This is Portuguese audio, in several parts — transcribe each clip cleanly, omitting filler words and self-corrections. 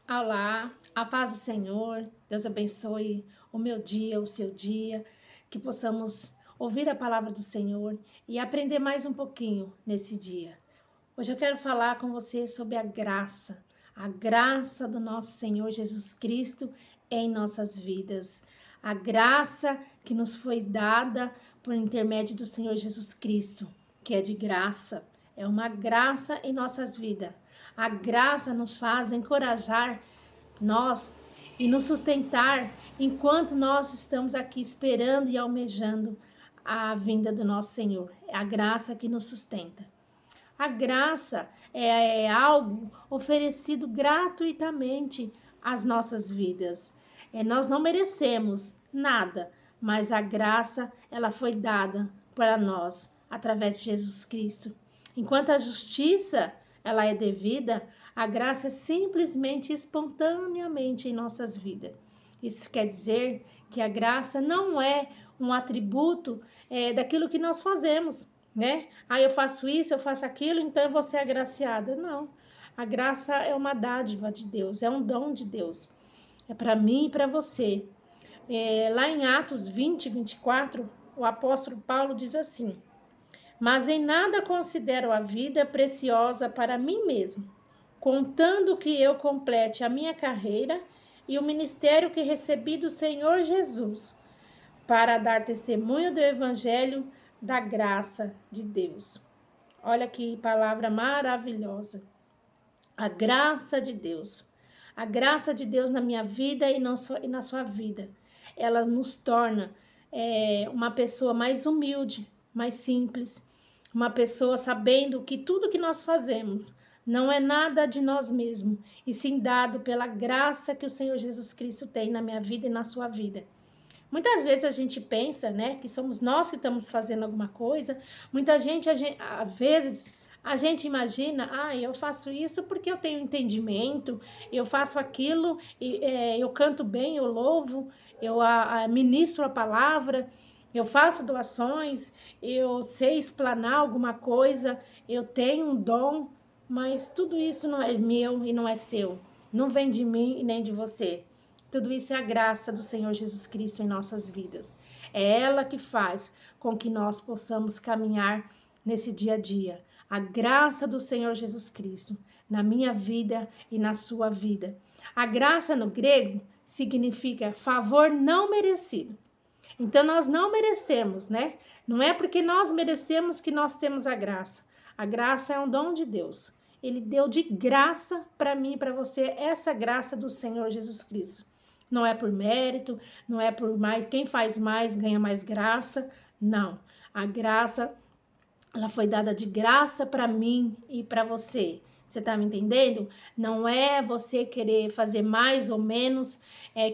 Olá, a paz do Senhor, Deus abençoe o meu dia, o seu dia, que possamos ouvir a palavra do Senhor e aprender mais um pouquinho nesse dia. Hoje eu quero falar com você sobre a graça do nosso Senhor Jesus Cristo em nossas vidas, a graça que nos foi dada por intermédio do Senhor Jesus Cristo, que é de graça, é uma graça em nossas vidas. A graça nos faz encorajar nós e nos sustentar enquanto nós estamos aqui esperando e almejando a vinda do nosso Senhor. É a graça que nos sustenta. A graça é algo oferecido gratuitamente às nossas vidas. Nós não merecemos nada, mas a graça ela foi dada para nós através de Jesus Cristo. Enquanto a justiça ela é devida, a graça é simplesmente espontaneamente em nossas vidas. Isso quer dizer que a graça não é um atributo daquilo que nós fazemos, né? Ah, eu faço isso, eu faço aquilo, então eu vou ser agraciada. Não. A graça é uma dádiva de Deus, é um dom de Deus. É para mim e para você. Lá em Atos 20, 24, o apóstolo Paulo diz assim: Mas em nada considero a vida preciosa para mim mesmo, contando que eu complete a minha carreira e o ministério que recebi do Senhor Jesus, para dar testemunho do evangelho da graça de Deus. Olha que palavra maravilhosa. A graça de Deus. A graça de Deus na minha vida e na sua vida. Ela nos torna uma pessoa mais humilde, mais simples, uma pessoa sabendo que tudo que nós fazemos não é nada de nós mesmos, e sim dado pela graça que o Senhor Jesus Cristo tem na minha vida e na sua vida. Muitas vezes a gente pensa, né, que somos nós que estamos fazendo alguma coisa. Às vezes, a gente imagina, eu faço isso porque eu tenho entendimento, eu faço aquilo, eu canto bem, eu louvo, eu ministro a palavra, eu faço doações, eu sei explanar alguma coisa, eu tenho um dom, mas tudo isso não é meu e não é seu. Não vem de mim e nem de você. Tudo isso é a graça do Senhor Jesus Cristo em nossas vidas. É ela que faz com que nós possamos caminhar nesse dia a dia. A graça do Senhor Jesus Cristo na minha vida e na sua vida. A graça no grego significa favor não merecido. Então nós não merecemos, né? Não é porque nós merecemos que nós temos a graça. A graça é um dom de Deus. Ele deu de graça para mim e para você essa graça do Senhor Jesus Cristo. Não é por mérito, não é por mais, quem faz mais ganha mais graça. Não. A graça, ela foi dada de graça para mim e para você. Você tá me entendendo? Não é você querer fazer mais ou menos,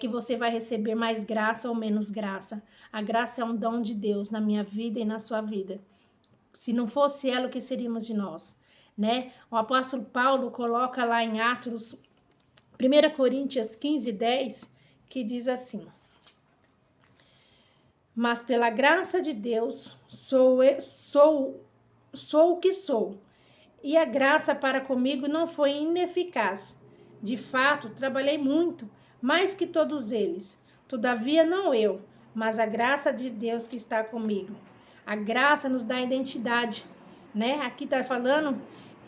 que você vai receber mais graça ou menos graça. A graça é um dom de Deus na minha vida e na sua vida. Se não fosse ela, o que seríamos de nós? Né? O apóstolo Paulo coloca lá em Atos, 1 Coríntios 15, 10, que diz assim: Mas pela graça de Deus sou o que sou, e a graça para comigo não foi ineficaz. De fato, trabalhei muito, mais que todos eles. Todavia, não eu, mas a graça de Deus que está comigo. A graça nos dá identidade, né? Aqui está falando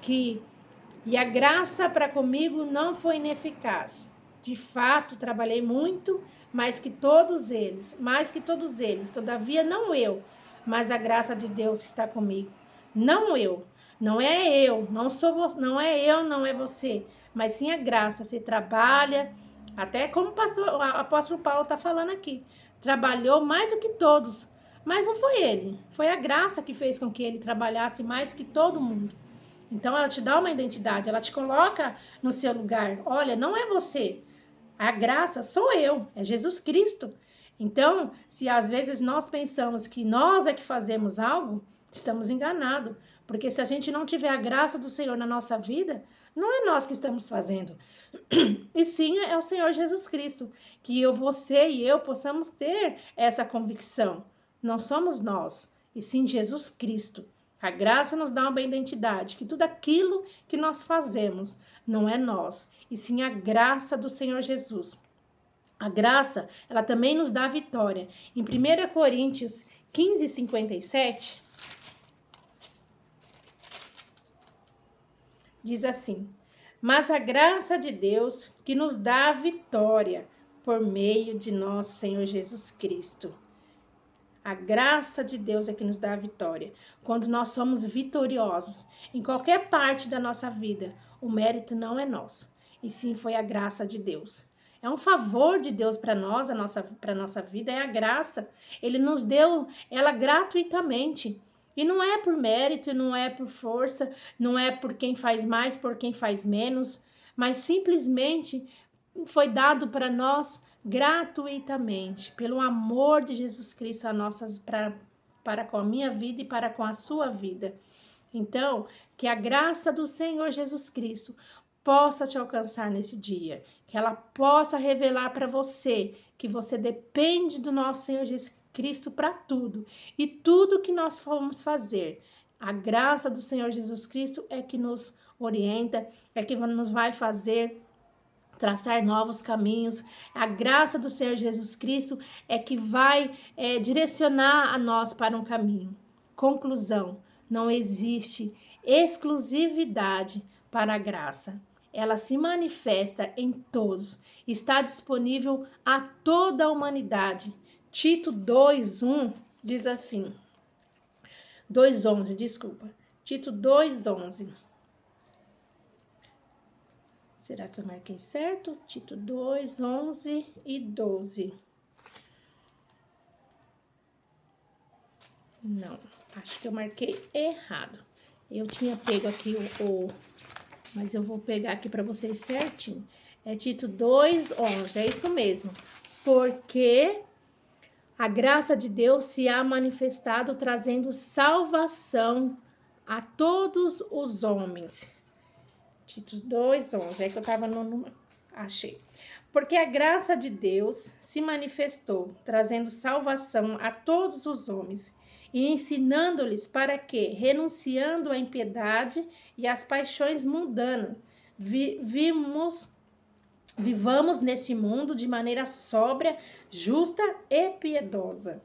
que e a graça para comigo não foi ineficaz. De fato, trabalhei muito, mais que todos eles. Todavia, não eu, mas a graça de Deus está comigo. Não eu, não é eu, não sou você, não é eu, não é você, mas sim a graça. Você trabalha, até como o apóstolo Paulo está falando aqui, trabalhou mais do que todos, mas não foi ele, foi a graça que fez com que ele trabalhasse mais que todo mundo. Então, ela te dá uma identidade, ela te coloca no seu lugar. Olha, não é você. A graça sou eu, é Jesus Cristo. Então, se às vezes nós pensamos que nós é que fazemos algo, estamos enganados. Porque se a gente não tiver a graça do Senhor na nossa vida, não é nós que estamos fazendo. E sim, é o Senhor Jesus Cristo. Que você e eu possamos ter essa convicção. Não somos nós, e sim Jesus Cristo. A graça nos dá uma identidade, que tudo aquilo que nós fazemos não é nós, e sim a graça do Senhor Jesus. A graça, ela também nos dá vitória. Em 1 Coríntios 15:57, diz assim: mas a graça de Deus que nos dá a vitória por meio de nosso Senhor Jesus Cristo. A graça de Deus é que nos dá a vitória. Quando nós somos vitoriosos em qualquer parte da nossa vida, o mérito não é nosso, e sim foi a graça de Deus. É um favor de Deus para nós, para a nossa vida, é a graça. Ele nos deu ela gratuitamente. E não é por mérito, não é por força, não é por quem faz mais, por quem faz menos, mas simplesmente foi dado para nós gratuitamente, pelo amor de Jesus Cristo para com a minha vida e para com a sua vida. Então, que a graça do Senhor Jesus Cristo possa te alcançar nesse dia, que ela possa revelar para você que você depende do nosso Senhor Jesus Cristo para tudo, e tudo que nós formos fazer, a graça do Senhor Jesus Cristo é que nos orienta, é que nos vai fazer traçar novos caminhos. A graça do Senhor Jesus Cristo é que vai direcionar a nós para um caminho. Conclusão: não existe exclusividade para a graça. Ela se manifesta em todos, está disponível a toda a humanidade. Tito 2:1 diz assim, 2:11, desculpa. Tito 2:11. Será que eu marquei certo? Tito 2:11 e 12. Não, acho que eu marquei errado. Eu tinha pego aqui mas eu vou pegar aqui para vocês certinho. É Tito 2:11, é isso mesmo. Porque a graça de Deus se há manifestado trazendo salvação a todos os homens. Tito 2:11, é que eu tava no... Achei. Porque a graça de Deus se manifestou, trazendo salvação a todos os homens, e ensinando-lhes para que, renunciando à impiedade e às paixões mundanas, vivamos nesse mundo de maneira sóbria, justa e piedosa.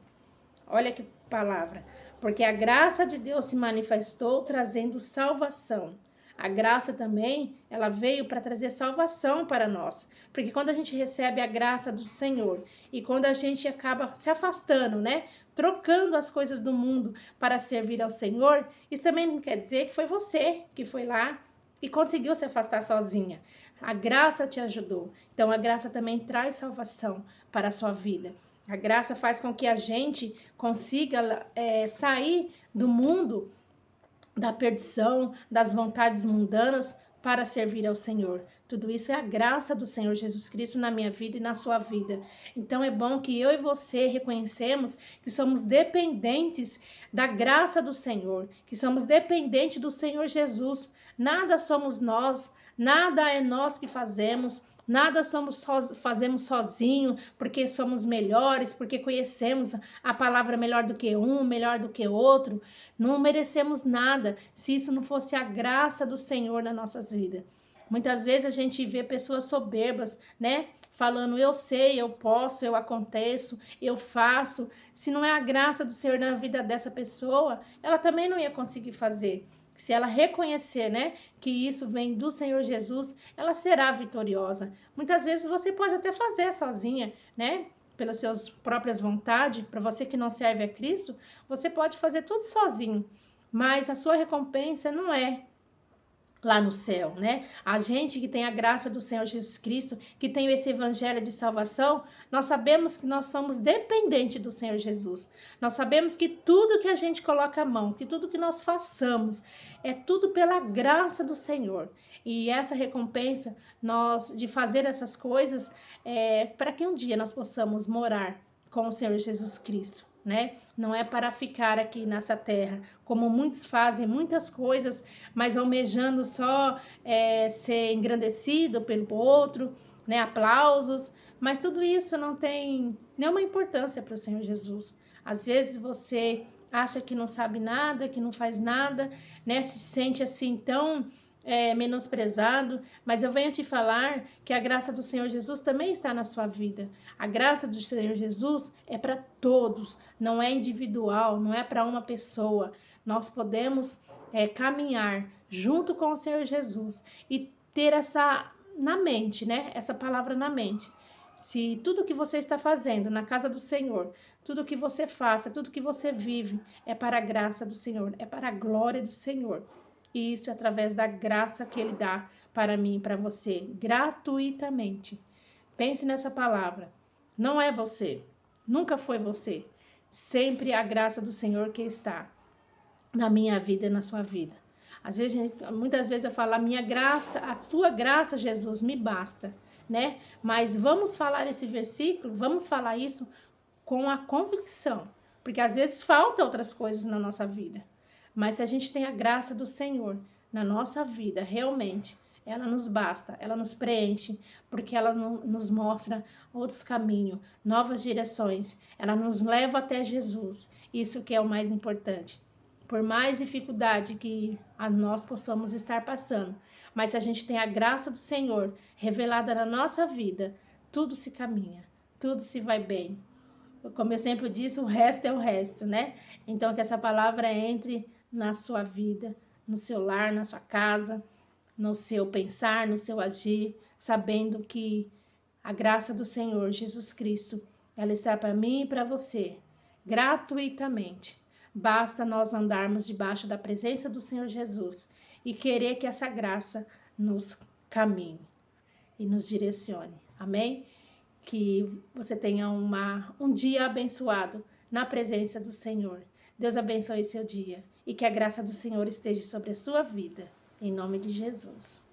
Olha que palavra. Porque a graça de Deus se manifestou, trazendo salvação. A graça também, ela veio para trazer salvação para nós. Porque quando a gente recebe a graça do Senhor e quando a gente acaba se afastando, né? Trocando as coisas do mundo para servir ao Senhor, isso também não quer dizer que foi você que foi lá e conseguiu se afastar sozinha. A graça te ajudou. Então, a graça também traz salvação para a sua vida. A graça faz com que a gente consiga sair do mundo da perdição, das vontades mundanas, para servir ao Senhor. Tudo isso é a graça do Senhor Jesus Cristo na minha vida e na sua vida. Então é bom que eu e você reconhecemos que somos dependentes da graça do Senhor, que somos dependentes do Senhor Jesus. Nada somos nós, nada é nós que fazemos, nada fazemos sozinho, porque somos melhores, porque conhecemos a palavra melhor do que um, melhor do que outro. Não merecemos nada se isso não fosse a graça do Senhor nas nossas vidas. Muitas vezes a gente vê pessoas soberbas, né? Falando, eu sei, eu posso, eu aconteço, eu faço. Se não é a graça do Senhor na vida dessa pessoa, ela também não ia conseguir fazer. Se ela reconhecer, né, que isso vem do Senhor Jesus, ela será vitoriosa. Muitas vezes você pode até fazer sozinha, né, pelas suas próprias vontades. Para você que não serve a Cristo, você pode fazer tudo sozinho. Mas a sua recompensa não é lá no céu, né? A gente que tem a graça do Senhor Jesus Cristo, que tem esse evangelho de salvação, nós sabemos que nós somos dependentes do Senhor Jesus. Nós sabemos que tudo que a gente coloca a mão, que tudo que nós façamos, é tudo pela graça do Senhor. E essa recompensa, nós de fazer essas coisas, para que um dia nós possamos morar com o Senhor Jesus Cristo. Né? Não é para ficar aqui nessa terra, como muitos fazem muitas coisas, mas almejando só ser engrandecido pelo outro, né? Aplausos, mas tudo isso não tem nenhuma importância para o Senhor Jesus. Às vezes você acha que não sabe nada, que não faz nada, né? Se sente assim tão menosprezado, mas eu venho te falar que a graça do Senhor Jesus também está na sua vida. A graça do Senhor Jesus é para todos, não é individual, não é para uma pessoa. Nós podemos caminhar junto com o Senhor Jesus e ter essa na mente, né? Essa palavra na mente. Se tudo que você está fazendo na casa do Senhor, tudo que você faça, tudo que você vive é para a graça do Senhor, é para a glória do Senhor. E isso é através da graça que Ele dá para mim e para você, gratuitamente. Pense nessa palavra. Não é você, nunca foi você. Sempre a graça do Senhor que está na minha vida e na sua vida. Às vezes, muitas vezes eu falo, a minha graça, a tua graça, Jesus, me basta, né? Mas vamos falar esse versículo, vamos falar isso com a convicção, porque às vezes faltam outras coisas na nossa vida. Mas se a gente tem a graça do Senhor na nossa vida, realmente, ela nos basta, ela nos preenche, porque ela nos mostra outros caminhos, novas direções, ela nos leva até Jesus, isso que é o mais importante. Por mais dificuldade que nós possamos estar passando, mas se a gente tem a graça do Senhor revelada na nossa vida, tudo se caminha, tudo se vai bem. Como eu sempre disse, o resto é o resto, né? Então, que essa palavra entre na sua vida, no seu lar, na sua casa, no seu pensar, no seu agir, sabendo que a graça do Senhor Jesus Cristo, ela está para mim e para você, gratuitamente. Basta nós andarmos debaixo da presença do Senhor Jesus e querer que essa graça nos caminhe e nos direcione. Amém? Que você tenha um dia abençoado na presença do Senhor. Deus abençoe seu dia e que a graça do Senhor esteja sobre a sua vida. Em nome de Jesus.